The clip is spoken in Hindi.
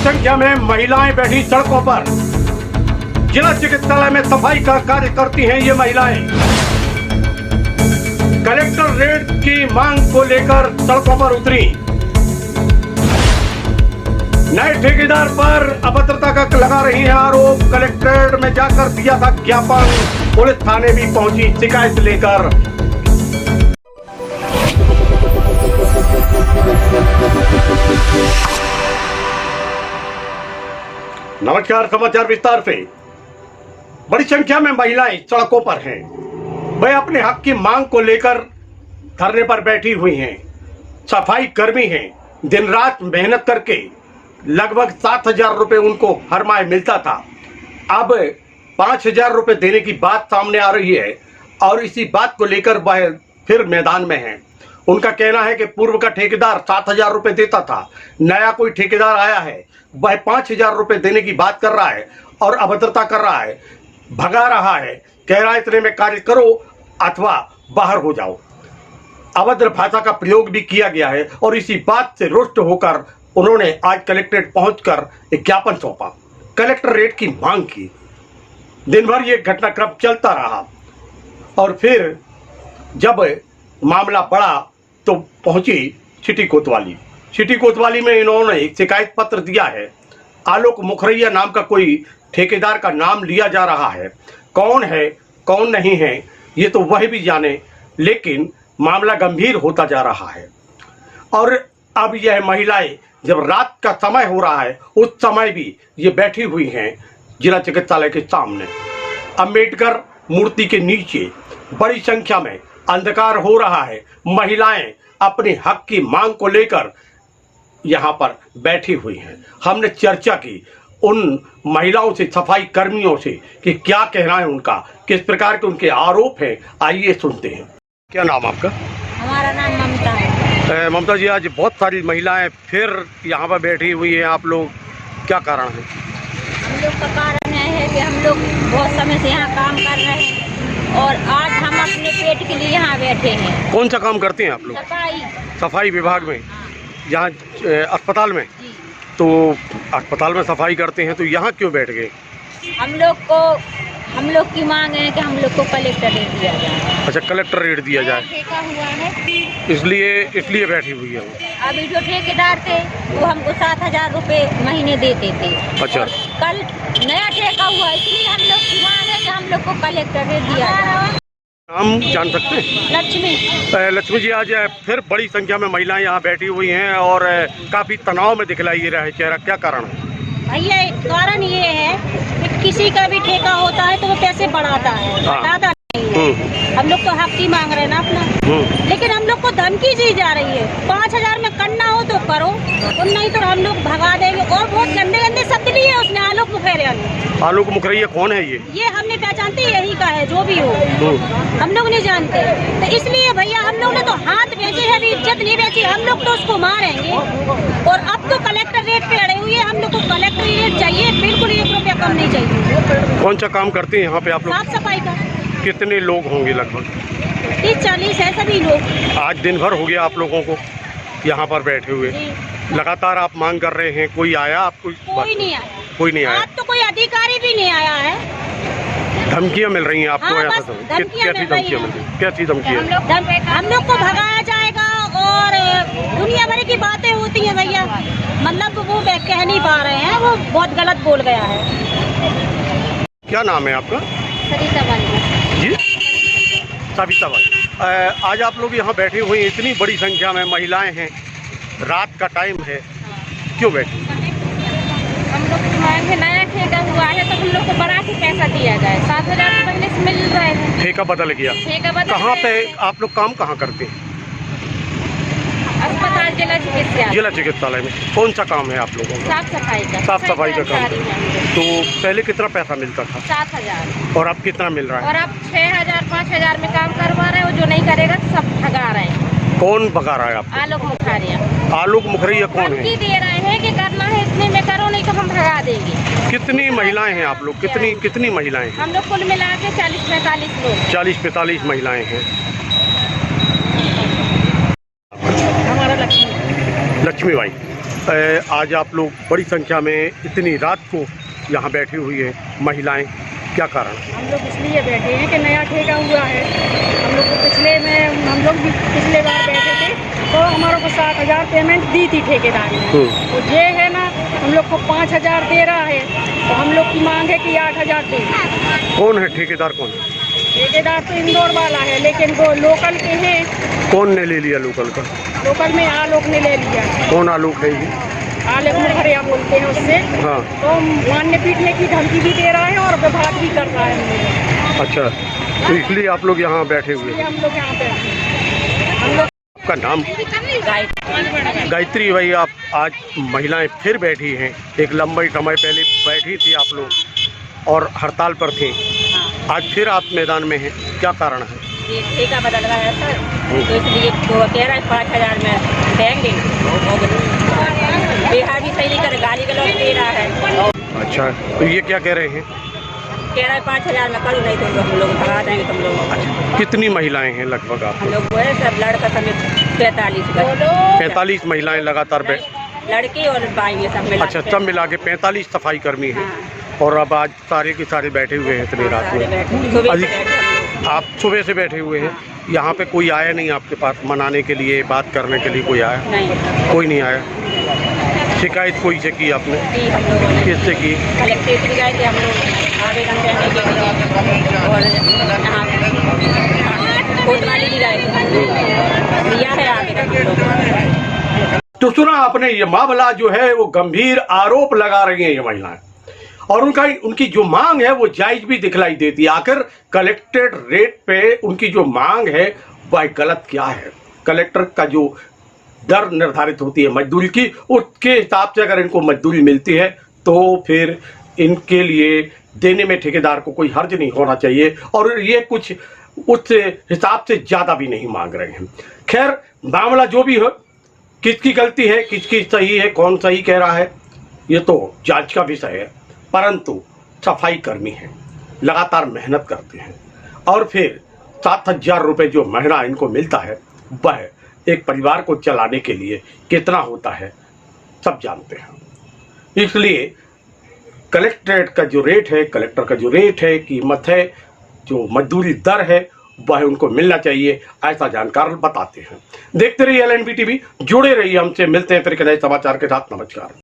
संख्या में महिलाएं बैठी सड़कों पर। जिला चिकित्सालय में सफाई का कार्य करती हैं ये महिलाएं। कलेक्टर रेट की मांग को लेकर सड़कों पर उतरी। नए ठेकेदार पर अभद्रता का लगा रही है आरोप। कलेक्ट्रेट में जाकर दिया था ज्ञापन। पुलिस थाने भी पहुंची शिकायत लेकर। नमस्कार, समाचार विस्तार से। बड़ी संख्या में महिलाएं सड़कों पर हैं। वे अपने हक की मांग को लेकर धरने पर बैठी हुई हैं। सफाई कर्मी हैं। दिन रात मेहनत करके लगभग 7,000 रुपए उनको हर माह मिलता था। अब 5,000 रुपए देने की बात सामने आ रही है और इसी बात को लेकर वह फिर मैदान में हैं। उनका कहना है कि पूर्व का ठेकेदार 7,000 रुपए देता था, नया कोई ठेकेदार आया है, वह 5,000 रुपए देने की बात कर रहा है और अभद्रता कर रहा है, भगा रहा है, कह रहा है इतने में कार्य करो अथवा बाहर हो जाओ। अभद्र भाषा का प्रयोग भी किया गया है और इसी बात से रुष्ट होकर उन्होंने आज कलेक्ट्रेट पहुंचकर एक ज्ञापन सौंपा, कलेक्टर रेट की मांग की। दिन भर ये घटनाक्रम चलता रहा और फिर जब मामला बढ़ा तो पहुंची सिटी कोतवाली। सिटी कोतवाली में इन्होंने एक शिकायत पत्र दिया है। आलोक मुखरैया नाम का कोई ठेकेदार का नाम लिया जा रहा है। कौन है कौन नहीं है ये तो वह भी जाने, लेकिन मामला गंभीर होता जा रहा है। और अब यह महिलाएं जब रात का समय हो रहा है उस समय भी ये बैठी हुई हैं जिला चिकित्सालय के सामने। अंबेडकर मूर्ति के नीचे बड़ी संख्या में अंधकार हो रहा है। महिलाएं अपने हक की मांग को लेकर यहाँ पर बैठी हुई हैं। हमने चर्चा की उन महिलाओं से, सफाई कर्मियों से कि क्या कहना है उनका, किस प्रकार के उनके आरोप हैं। आइए सुनते हैं। क्या नाम आपका? हमारा नाम ममता है। ममता जी, आज बहुत सारी महिलाएं फिर यहाँ पर बैठी हुई हैं, आप लोग क्या कारण है? हम लोग का कारण है कि हम लोग बहुत समय से यहाँ काम कर रहे हैं और आज हम अपने पेट के लिए यहाँ बैठे हैं। कौन सा काम करते हैं आप लोग? सफाई विभाग में, यहाँ अस्पताल में। तो अस्पताल में सफाई करते हैं तो यहाँ क्यों बैठ गए? हम लोग की मांग है कि हम लोग को कलेक्टर रेट दिया जाए। अच्छा, कलेक्टर रेट दिया जाए, ठेका हुआ है इसलिए बैठी हुई है। अभी जो ठेकेदार थे वो हमको 7,000 रुपए महीने देते थे। अच्छा, कल नया ठेका हुआ है, इसलिए हम लोग की मांग है कि हम लोग को कलेक्टर रेट दिया जाए। नाम जान सकते हैं? लक्ष्मी। लक्ष्मी जी, आज फिर बड़ी संख्या में महिलाएं यहाँ बैठी हुई हैं और काफी तनाव में दिखलाई रहा है चेहरा, क्या कारण है? भैया कारण ये है कि किसी का भी ठेका होता है तो वो पैसे बढ़ाता है, घटाता नहीं है। हम लोग तो हक की मांग रहे हैं ना अपना, लेकिन हम लोग को धमकी दी जा रही है 5,000 में करना हो तो करो और नहीं तो हम लोग भगा देंगे। और बहुत गंदे गंदे शब्द लिए उसने आलोक मुखरैया ने। आलोक मुखरैया कौन है ये हमने पहचानते यही का है, जो भी हो हम लोग नहीं जानते। तो इसलिए भैया हम लोग ने तो हाथ बेचे है, इज्जत नहीं बेची। हम लोग तो उसको मारेंगे और अब तो कलेक्टर रेट पे अड़े हुए। हम लोग को कलेक्टर रेट चाहिए, बिल्कुल 1 रुपया कम नहीं चाहिए। कौन सा काम करते हैं यहाँ पे आप लोग? साफ सफाई का। कितने लोग होंगे? लगभग 30-40 है सभी लोग। आज दिन भर हो गया आप लोगों को यहाँ पर बैठे हुए, लगातार आप मांग कर रहे हैं। कोई आया आपको? कोई नहीं आया। कोई नहीं आया? आज तो कोई अधिकारी भी नहीं आया है। धमकियाँ मिल रही हैं आपको? हाँ, ऐसा कैसी धमकियाँ मिल रही? कैसी धमकियाँ? हम लोग को भगाया जाएगा और दुनिया भर की बातें होती हैं भैया। मतलब वो कह नहीं पा रहे हैं, वो बहुत गलत बोल गया है। क्या नाम है आपका? सरिता बाली जी, सविता बाली। आज आप लोग यहाँ बैठे हुए हैं, इतनी बड़ी संख्या में महिलाएं हैं, रात का टाइम है, क्यों बैठे? हम लोग की मांग है, नया ठेका हुआ है तो हम लोग को बढ़ा के पैसा दिया जाए। 7,000 पहले से मिल रहे हैं। ठेका बदल गया। कहाँ पे आप लोग काम कहाँ करते हैं? अस्पताल, जिला चिकित्सालय में। कौन सा काम है आप लोगों का? साफ सफाई का। साफ सफाई का काम। तो पहले कितना पैसा मिलता था? 7,000। और अब कितना मिल रहा है? और अब 6,000 5,000 में काम करवा रहे हैं। जो नहीं करेगा सब भगा रहे हैं। कौन भगा रहा है आपको? आलोक मुखरैया। आलोक मुखरैया कौन है? दे रहे हैं कि करना है इतने में करो, नहीं तो हम भगा देंगे। कितनी महिलाएं हैं आप लोग? कितनी महिलाएं हैं? हम लोग कुल मिला के 40-45 लोग। 40-45 महिलाएं हैं। हमारा लक्ष्मी बाई। आज आप लोग बड़ी संख्या में इतनी रात को यहाँ बैठी हुई है महिलाएं, क्या कारण? हम लोग इसलिए बैठे हैं कि नया ठेका हुआ है। हम लोग को हम लोग भी पिछले बार बैठे थे तो हमारे को 7,000 पेमेंट दी थी ठेकेदार ने। तो ये है ना, हम लोग को 5,000 दे रहा है, तो हम लोग की मांग है कि 8,000 दे। कौन है ठेकेदार? कौन है ठेकेदार? तो इंदौर वाला है, लेकिन वो लोकल के हैं। कौन ने ले लिया लोकल का? लोकल में आलोक ने ले लिया। कौन आलोक है ये? आलोक मुखरिया बोलते हैं उससे। हाँ। तो मारने पीटने की धमकी भी दे रहा है और विभाग भी कर रहा है। अच्छा, तो इसलिए आप लोग यहाँ बैठे हुए हैं? हम लोग यहाँ पे हम लोग का नाम? गायत्री भाई, आप आज महिलाएं फिर बैठी हैं। एक लंबे समय पहले बैठी थी आप लोग और हड़ताल पर थी, आज फिर आप मैदान में हैं, क्या कारण है? ये ठेका बदल रहा है सर, तो इसलिए तो कह रहा है 5,000 में देंगे। बिहार भी सही नहीं कर, गाली गलौज दे रहा है। अच्छा, तो ये क्या कह रहे हैं? कह रहा है 5,000 में करो, नहीं तो हम लोग भगा देंगे तुम लोग। अच्छा, कितनी महिलाएं हैं लगभग आप? हम लोग वो है सब लड़का समेत 45 महिलाएं लगातार लड़की और बाई सब मिला। अच्छा, सब मिला के 45 सफाई कर्मी हैं। हाँ। और अब आज सारे के सारे बैठे हुए हैं इतनी रात में? आप सुबह से बैठे हुए हैं, यहाँ पे कोई आया नहीं आपके पास मनाने के लिए, बात करने के लिए? कोई आया नहीं, कोई नहीं आया। शिकायत कोई से की आपने? हम लोगों ने किससे की? कलेक्ट्रेट भी गए थे हम लोग आवेदन देने के लिए, और यहाँ कोतवाली भी गए थे, दिया है आवेदन। तो सुना आपने, ये मामला जो है वो गंभीर आरोप लगा रही है ये महिलाएं, और उनकी जो मांग है वो जायज भी दिखलाई देती है। आखिर कलेक्टेड रेट पे उनकी जो मांग है वह गलत क्या है? कलेक्टर का जो दर निर्धारित होती है मजदूरी की, उसके हिसाब से अगर इनको मजदूरी मिलती है तो फिर इनके लिए देने में ठेकेदार को कोई हर्ज नहीं होना चाहिए, और ये कुछ उस हिसाब से ज़्यादा भी नहीं मांग रहे हैं। खैर, मामला जो भी हो, किसकी गलती है, किसकी सही है, कौन सही कह रहा है, ये तो जांच का विषय है। परंतु सफाई कर्मी हैं, लगातार मेहनत करते हैं, और फिर 7,000 रुपये जो महीना इनको मिलता है वह एक परिवार को चलाने के लिए कितना होता है सब जानते हैं। इसलिए कलेक्ट्रेट का जो रेट है, कलेक्टर का जो रेट है, कीमत है, जो मजदूरी दर है, वह उनको मिलना चाहिए, ऐसा जानकार बताते हैं। देखते रहिए LNB TV, जुड़े रहिए हमसे। मिलते हैं फिर एक नए समाचार के साथ। नमस्कार।